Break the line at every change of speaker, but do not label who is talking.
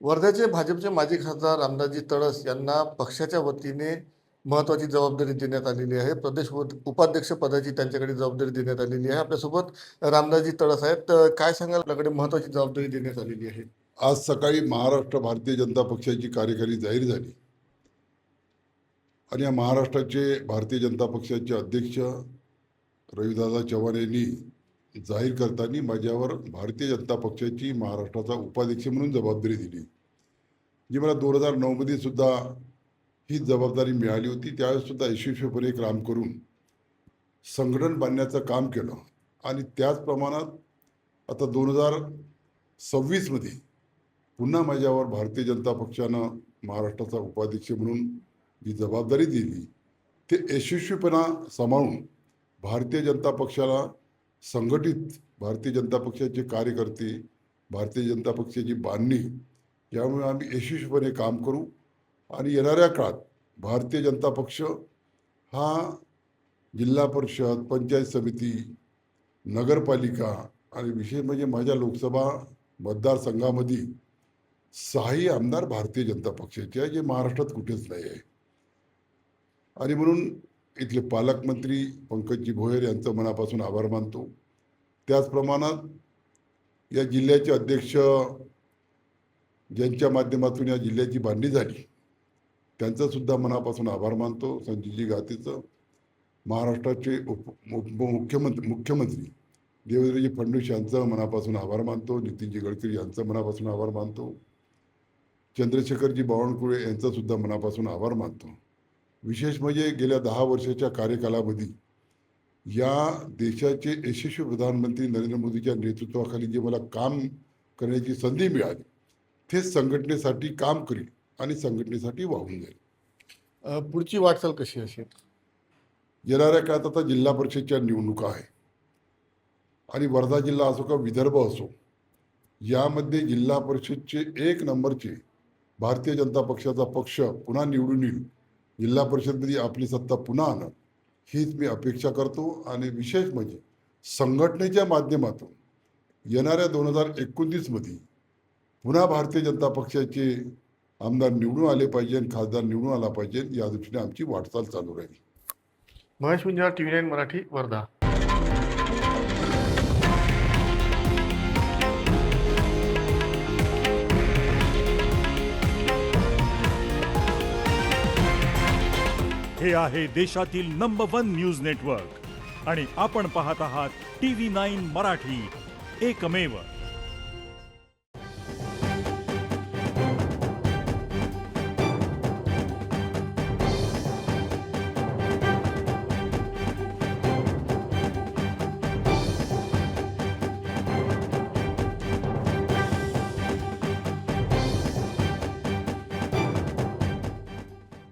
वर्ध्याचे भाजपचे माजी खासदार रामदासजी तळस यांना पक्षाच्या वतीने महत्त्वाची जबाबदारी देण्यात आलेली आहे. प्रदेश उपाध्यक्ष पदाची त्यांच्याकडे जबाबदारी देण्यात आलेली आहे. आपल्यासोबत रामदासजी तळस आहेत. तर काय सांगाल, आपल्याकडे महत्त्वाची जबाबदारी देण्यात आलेली आहे?
आज सकाळी महाराष्ट्र भारतीय जनता पक्षाची कार्यकारी जाहीर झाली आणि या महाराष्ट्राचे भारतीय जनता पक्षाचे अध्यक्ष रविदादा चव्हाण यांनी जाहीर करताना माझ्यावर भारतीय जनता पक्षाची महाराष्ट्राचा उपाध्यक्ष म्हणून जबाबदारी दिली, जी मला 2009 सुद्धा ही जबाबदारी मिळाली होती. त्यावेळेस सुद्धा यशस्वीपणे काम करून संघटन बांधण्याचं काम केलं आणि त्याच प्रमाणात आता 2026 पुन्हा माझ्यावर भारतीय जनता पक्षानं महाराष्ट्राचा उपाध्यक्ष म्हणून जी जबाबदारी दिली ते यशस्वीपणा सांभाळून भारतीय जनता पक्षाला संघटित, भारतीय जनता पक्षाचे कार्यकर्ते, भारतीय जनता पक्षाची बांधणी यामुळे आम्ही यशस्वीपणे काम करू आणि येणाऱ्या काळात भारतीय जनता पक्ष हा जिल्हा परिषद, पंचायत समिती, नगरपालिका आणि विशेष म्हणजे माझ्या लोकसभा मतदारसंघामध्ये 6 आमदार भारतीय जनता पक्षाचे आहे, जे महाराष्ट्रात कुठेच नाही आहे. आणि म्हणून इथले पालकमंत्री पंकजी भोयर यांचं मनापासून आभार मानतो. त्याच प्रमाणात या जिल्ह्याचे अध्यक्ष ज्यांच्या माध्यमातून या जिल्ह्याची बांधणी झाली त्यांचं सुद्धा मनापासून आभार मानतो. संजयजी गातेचं, महाराष्ट्राचे मुख्यमंत्री देवेंद्रजी फडणवीस यांचं मनापासून आभार मानतो. नितीनजी गडकरी यांचं मनापासून आभार मानतो. चंद्रशेखरजी बावनकुळे यांचा सुद्धा मनापासून आभार मानतो. विशेष म्हणजे गेल्या 10 वर्षाच्या कार्यकालामध्ये या देशाचे यशस्वी प्रधानमंत्री नरेंद्र मोदीच्या नेतृत्वाखाली जे मला काम करण्याची संधी मिळाली ते संघटनेसाठी काम करील आणि संघटनेसाठी वाहून जाईल.
पुढची वाटचाल कशी असेल?
येणाऱ्या काळात आता जिल्हा परिषदच्या निवडणुका आहे आणि वर्धा जिल्हा असो का विदर्भ असो, यामध्ये जिल्हा परिषदचे 1 नंबरचे भारतीय जनता पक्षाचा पक्ष पुन्हा निवडून येईल, जिल्हा परिषदमध्ये आपली सत्ता पुन्हा आणत हीच मी अपेक्षा करतो. आणि विशेष म्हणजे संघटनेच्या माध्यमातून येणाऱ्या 2029 पुन्हा भारतीय जनता पक्षाचे आमदार निवडून आले पाहिजे, खासदार निवडून आला पाहिजे, या दृष्टीने आमची वाटचाल चालू राहील.
महेश गुंजाळ, TV9 मराठी, वर्धा.
हे आहे देशातील नंबर 1 न्यूज नेटवर्क आणि आपण पाहत आहात TV9 मराठी, एकमेव.